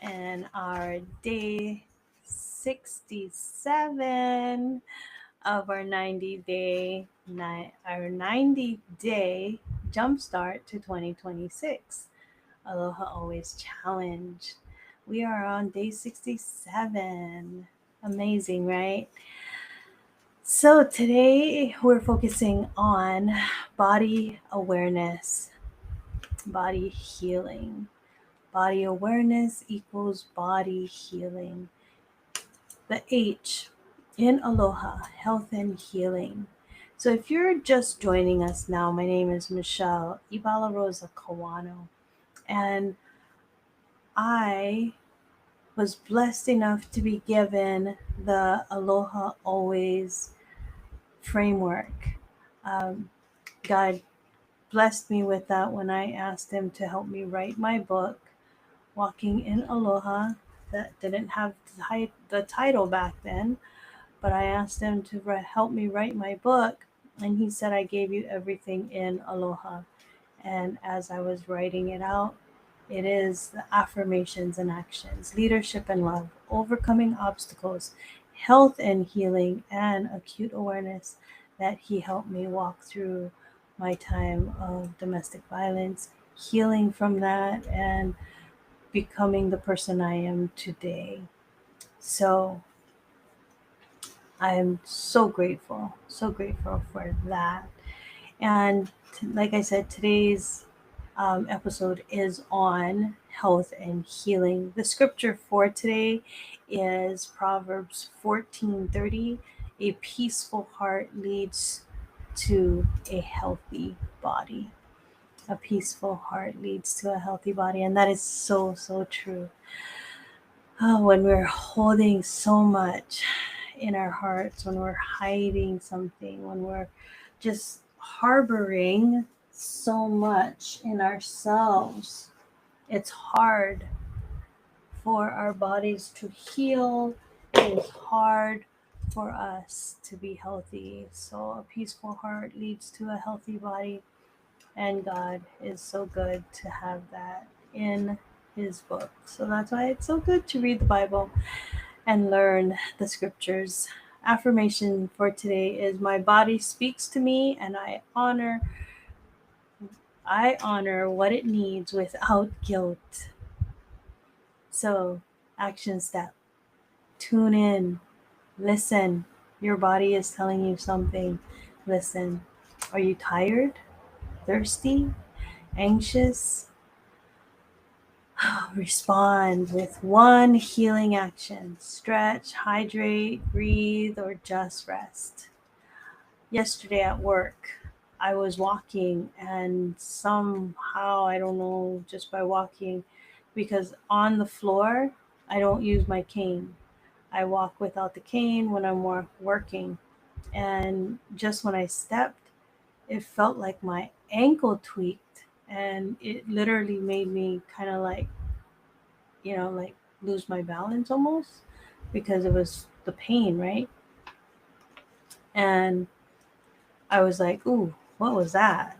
and our day 67 of our 90-day Jumpstart to 2026 Aloha Always challenge. We are on day 67. Amazing, right? So today we're focusing on body awareness, body healing. Body awareness equals body healing. The H in Aloha, health and healing. So if you're just joining us now, my name is Michelle Ebalaroza-Kawano, and I was blessed enough to be given the Aloha Always framework. Um, God blessed me with that when I asked Him to help me write my book, Walking in Aloha, that didn't have the title back then, but I asked Him to help me write my book, and He said, I gave you everything in Aloha. And as I was writing it out, it is the affirmations and actions, leadership and love, overcoming obstacles, health and healing, and acute awareness that He helped me walk through my time of domestic violence, healing from that, and becoming the person I am today. So I am so grateful for that. And like I said, today's episode is on health and healing. The scripture for today is Proverbs 14:30. A peaceful heart leads to a healthy body. A peaceful heart leads to a healthy body. And that is so, so true. When we're holding so much in our hearts, when we're hiding something, when we're just harboring so much in ourselves, it's hard for our bodies to heal. It is hard for us to be healthy. So, a peaceful heart leads to a healthy body, and God is so good to have that in His book. So, that's why it's so good to read the Bible and learn the scriptures. Affirmation for today is my body speaks to me and I honor what it needs without guilt. So, action step. Tune in. Listen. Your body is telling you something. Listen. Are you tired? Thirsty? Anxious? Respond with one healing action. Stretch, hydrate, breathe, or just rest. Yesterday at work, I was walking, and somehow, I don't know, just by walking, because on the floor, I don't use my cane. I walk without the cane when I'm working. And just when I stepped, it felt like my ankle tweaked, and it literally made me kind of like, like lose my balance almost, because it was the pain, right? And I was like, ooh, what was that?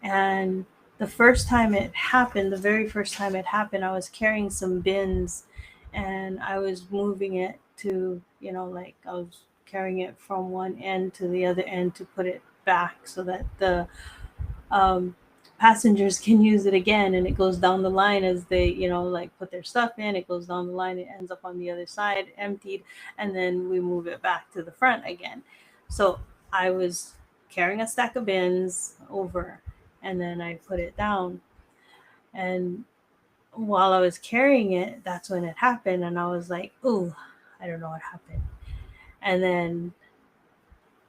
And the first time it happened, the very first time it happened, I was carrying some bins, and I was moving it to, like I was carrying it from one end to the other end to put it back so that the um, passengers can use it again. And it goes down the line as they, like put their stuff in, it goes down the line, it ends up on the other side emptied, and then we move it back to the front again. So I was carrying a stack of bins over, and then I put it down. And while I was carrying it, that's when it happened. And I was like, ooh, I don't know what happened. And then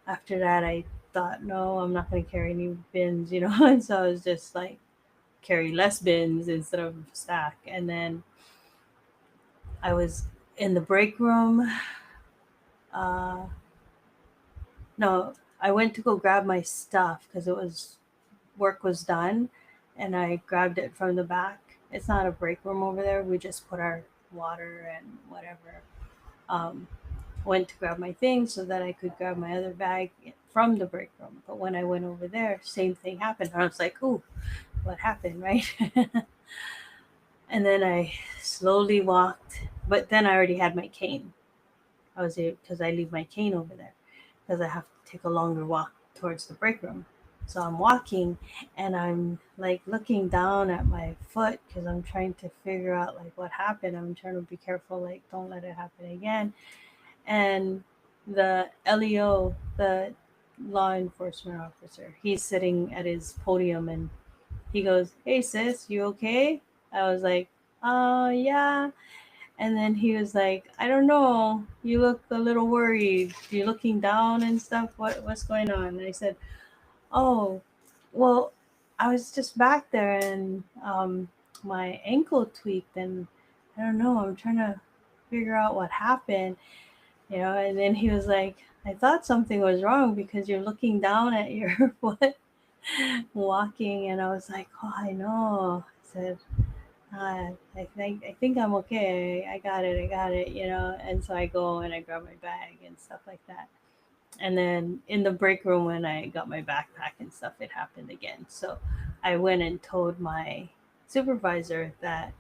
after that, I thought, no, I'm not going to carry any bins, And so I was just like, carry less bins instead of stack. And then I was in the break room. Uh, no, I went to go grab my stuff because work was done, and I grabbed it from the back. It's not a break room over there. We just put our water and whatever. Um, went to grab my things so that I could grab my other bag from the break room. But when I went over there, same thing happened. I was like, "Ooh, what happened?" Right? And then I slowly walked, but then I already had my cane. I was able, because I leave my cane over there because I have to take a longer walk towards the break room. So I'm walking and I'm like looking down at my foot because I'm trying to figure out like what happened. I'm trying to be careful, like don't let it happen again. And the LEO, the law enforcement officer, he's sitting at his podium and he goes, "Hey sis, you okay?" I was like, yeah." And then he was like, "I don't know. You look a little worried. You're looking down and stuff. What's going on?" And I said, "Oh, well, I was just back there and my ankle tweaked and I don't know. I'm trying to figure out what happened, you know." And then he was like, "I thought something was wrong because you're looking down at your foot walking." And I was like, "Oh, I know." I said, I think I'm okay. I got it, you know." And so I go and I grab my bag and stuff like that. And then in the break room when I got my backpack and stuff, it happened again. So I went and told my supervisor that,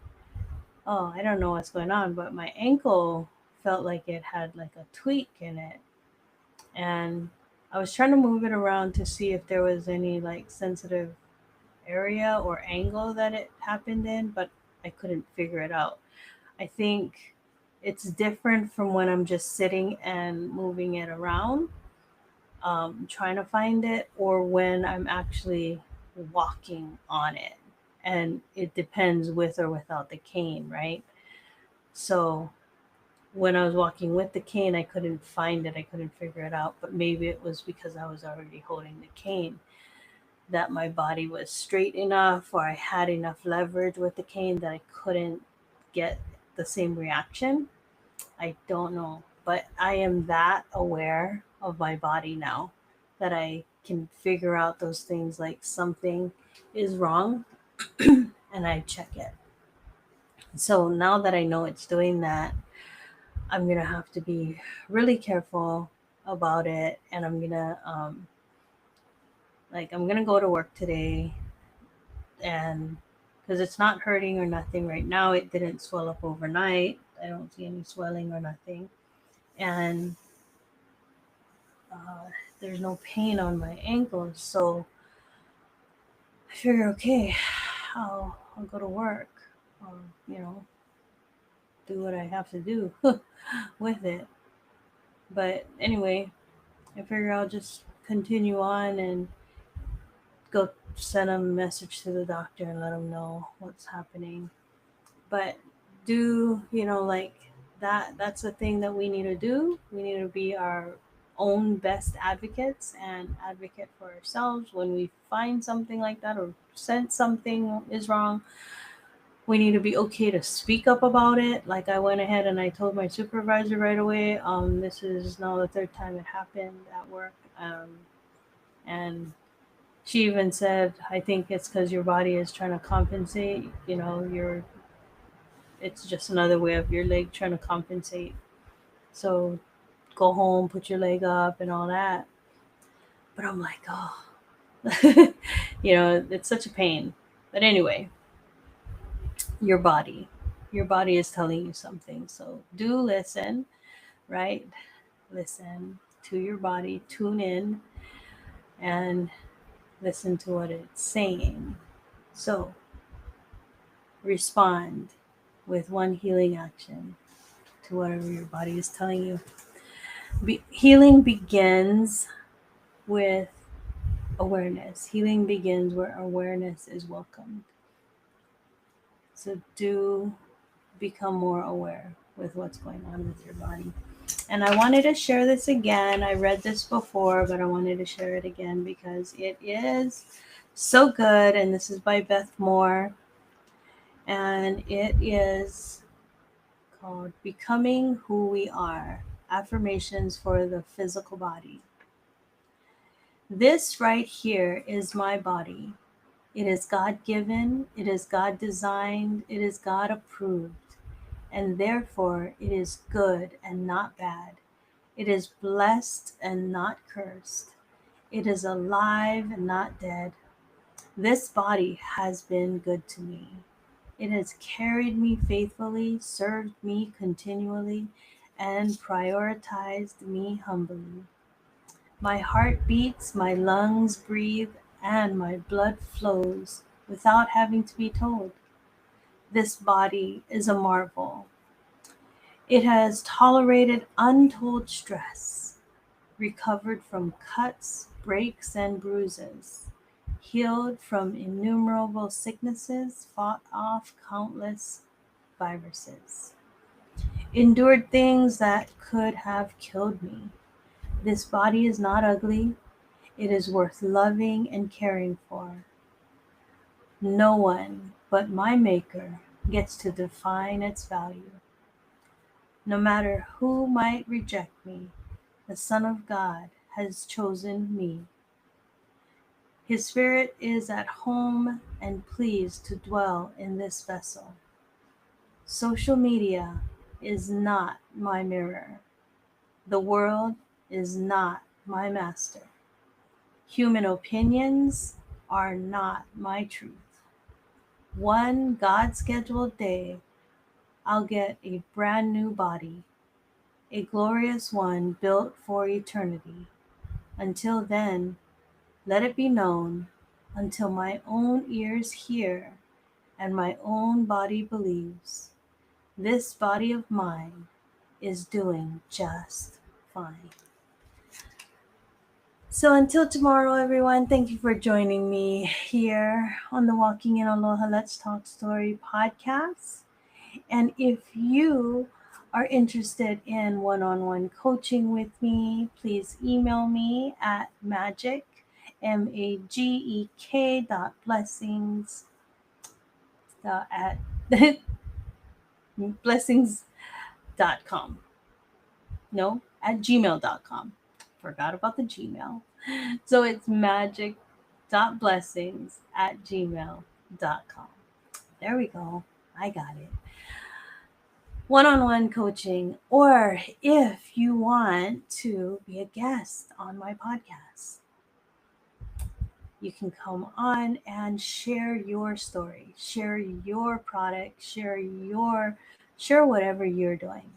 "Oh, I don't know what's going on, but my ankle felt like it had like a tweak in it." And I was trying to move it around to see if there was any like sensitive area or angle that it happened in, but I couldn't figure it out. I think it's different from when I'm just sitting and moving it around, trying to find it, or when I'm actually walking on it. And it depends with or without the cane, right? So when I was walking with the cane, I couldn't find it, I couldn't figure it out, but maybe it was because I was already holding the cane that my body was straight enough or I had enough leverage with the cane that I couldn't get the same reaction. I don't know, but I am that aware of my body now that I can figure out those things like something is wrong and I check it. So now that I know it's doing that, I'm going to have to be really careful about it, and I'm going to go to work today, and because it's not hurting or nothing right now, it didn't swell up overnight. I don't see any swelling or nothing. And uh, there's no pain on my ankles. So I figure, okay, I'll go to work, or, you know, do what I have to do with it. But anyway, I figure I'll just continue on and go send a message to the doctor and let him know what's happening. But do, like that's the thing that we need to do. We need to be our own best advocates and advocate for ourselves when we find something like that or sense something is wrong. We need to be okay to speak up about it. Like I went ahead and I told my supervisor right away, this is now the third time it happened at work. And she even said, "I think it's because your body is trying to compensate. It's just another way of your leg trying to compensate. So go home, put your leg up, and all that." But I'm like, oh, it's such a pain. But anyway, your body, your body is telling you something. So do listen, right? Listen to your body, tune in, and listen to what it's saying. So respond with one healing action to whatever your body is telling you. Healing begins with awareness. Healing begins where awareness is welcomed. So do become more aware with what's going on with your body. And I wanted to share this again. I read this before, but I wanted to share it again because it is so good. And this is by Beth Moore. And it is called Becoming Who We Are, Affirmations for the Physical Body. This right here is my body. It is God given, it is God designed, it is God approved, and therefore it is good and not bad. It is blessed and not cursed. It is alive and not dead. This body has been good to me. It has carried me faithfully, served me continually, and prioritized me humbly. My heart beats, my lungs breathe, and my blood flows without having to be told. This body is a marvel. It has tolerated untold stress, recovered from cuts, breaks, and bruises, healed from innumerable sicknesses, fought off countless viruses, endured things that could have killed me. This body is not ugly. It is worth loving and caring for. No one but my Maker gets to define its value. No matter who might reject me, the Son of God has chosen me. His Spirit is at home and pleased to dwell in this vessel. Social media is not my mirror. The world is not my master. Human opinions are not my truth. One God scheduled day, I'll get a brand new body, a glorious one built for eternity. Until then, let it be known, until my own ears hear and my own body believes, this body of mine is doing just fine. So until tomorrow, everyone, thank you for joining me here on the Walking in Aloha Let's Talk Story podcast. And if you are interested in one-on-one coaching with me, please email me at magek, MAGEK. At blessings.com. No, at gmail.com. Forgot about the Gmail. So it's magic.blessings at gmail.com. There we go. I got it. One-on-one coaching, or if you want to be a guest on my podcast, you can come on and share your story, share your product, share whatever you're doing,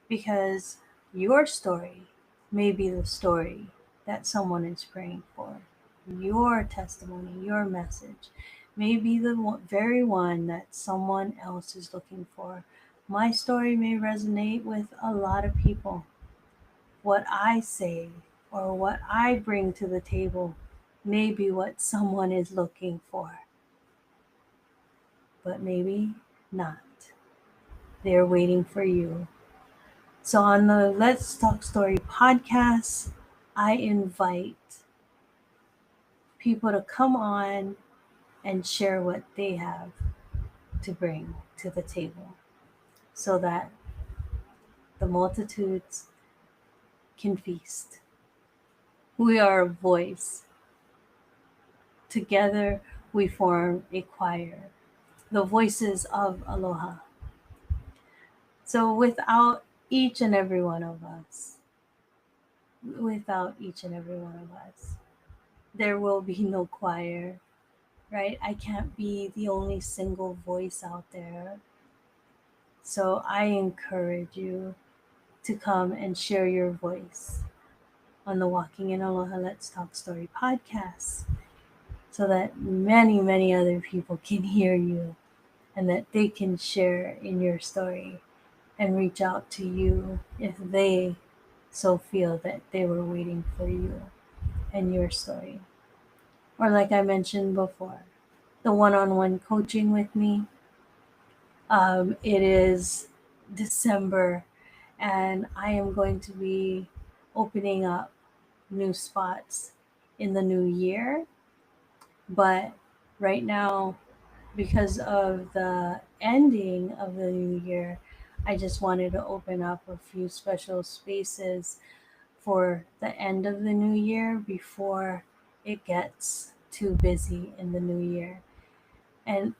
because your story may be the story that someone is praying for. Your testimony, your message may be the very one that someone else is looking for. My story may resonate with a lot of people. What I say or what I bring to the table may be what someone is looking for, but maybe not. They're waiting for you. So on the Let's Talk Story podcast, I invite people to come on and share what they have to bring to the table so that the multitudes can feast. We are a voice. Together we form a choir, the voices of Aloha. So without each and every one of us, there will be no choir, right? I can't be the only single voice out there. So I encourage you to come and share your voice on the Walking in Aloha Let's Talk Story podcast so that many, many other people can hear you and that they can share in your story and reach out to you if they so feel that they were waiting for you and your story. Or like I mentioned before, the one-on-one coaching with me. It is December, and I am going to be opening up new spots in the new year. But right now, because of the ending of the new year, I just wanted to open up a few special spaces for the end of the new year before it gets too busy in the new year. And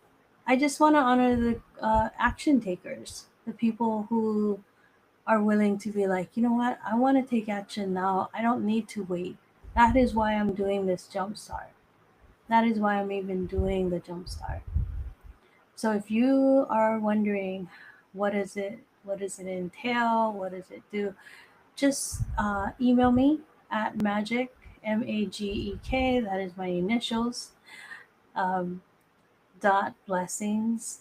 I just want to honor the action takers, the people who are willing to be like, you know what, I want to take action now. I don't need to wait. That is why I'm doing this Jumpstart. That is why I'm even doing the Jumpstart. So if you are wondering, what does it entail? What does it do? Just email me at MAGEK, MAGEK, that is my initials, um, .blessings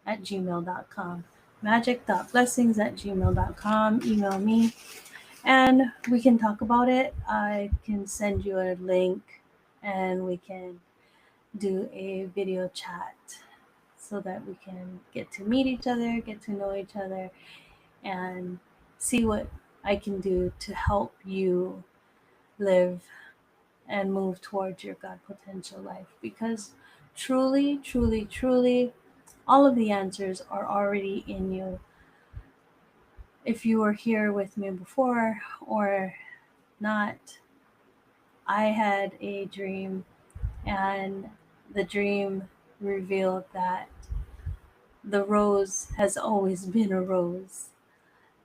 at gmail.com. MAGEK.Blessings at gmail.com. Email me and we can talk about it. I can send you a link and we can do a video chat so that we can get to meet each other, get to know each other, and see what I can do to help you live and move towards your God potential life. Because truly, truly, truly, all of the answers are already in you. If you were here with me before or not, I had a dream, and the dream revealed that the rose has always been a rose,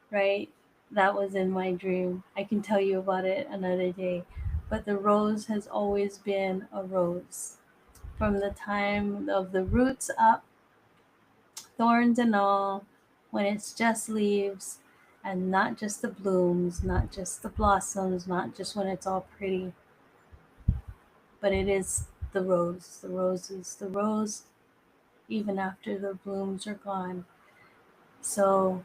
right? That was in my dream. I can tell you about it another day. But the rose has always been a rose. From the time of the roots up, thorns and all, when it's just leaves and not just the blooms, not just the blossoms, not just when it's all pretty, but it is the rose. The rose is the rose even after the blooms are gone. So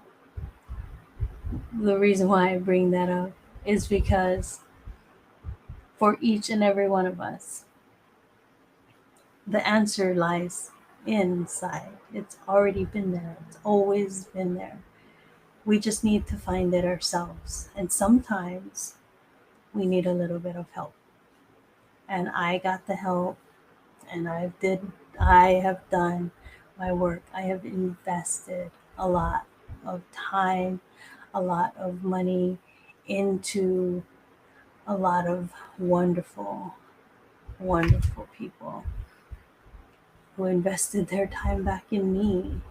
the reason why I bring that up is because for each and every one of us, the answer lies inside. It's already been there, it's always been there. We just need to find it ourselves. And sometimes we need a little bit of help. And I got the help, and I have done my work. I have invested a lot of time, a lot of money into a lot of wonderful, wonderful people who invested their time back in me.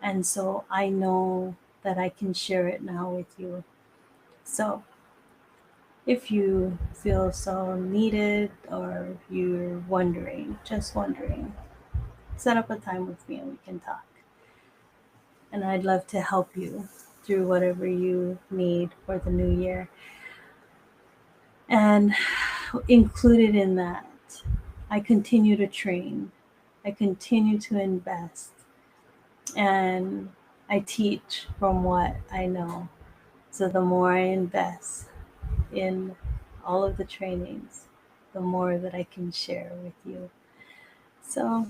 And so I know that I can share it now with you. So if you feel so needed or you're wondering, just wondering, set up a time with me and we can talk. And I'd love to help you through whatever you need for the new year. And included in that, I continue to train, I continue to invest, and I teach from what I know. So the more I invest in all of the trainings, the more that I can share with you. So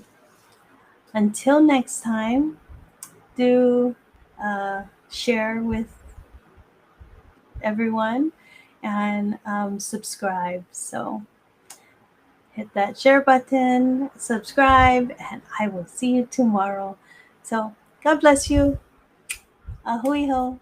until next time, do share with everyone and subscribe. So hit that share button, subscribe, and I will see you tomorrow. So God bless you. Ahui ho.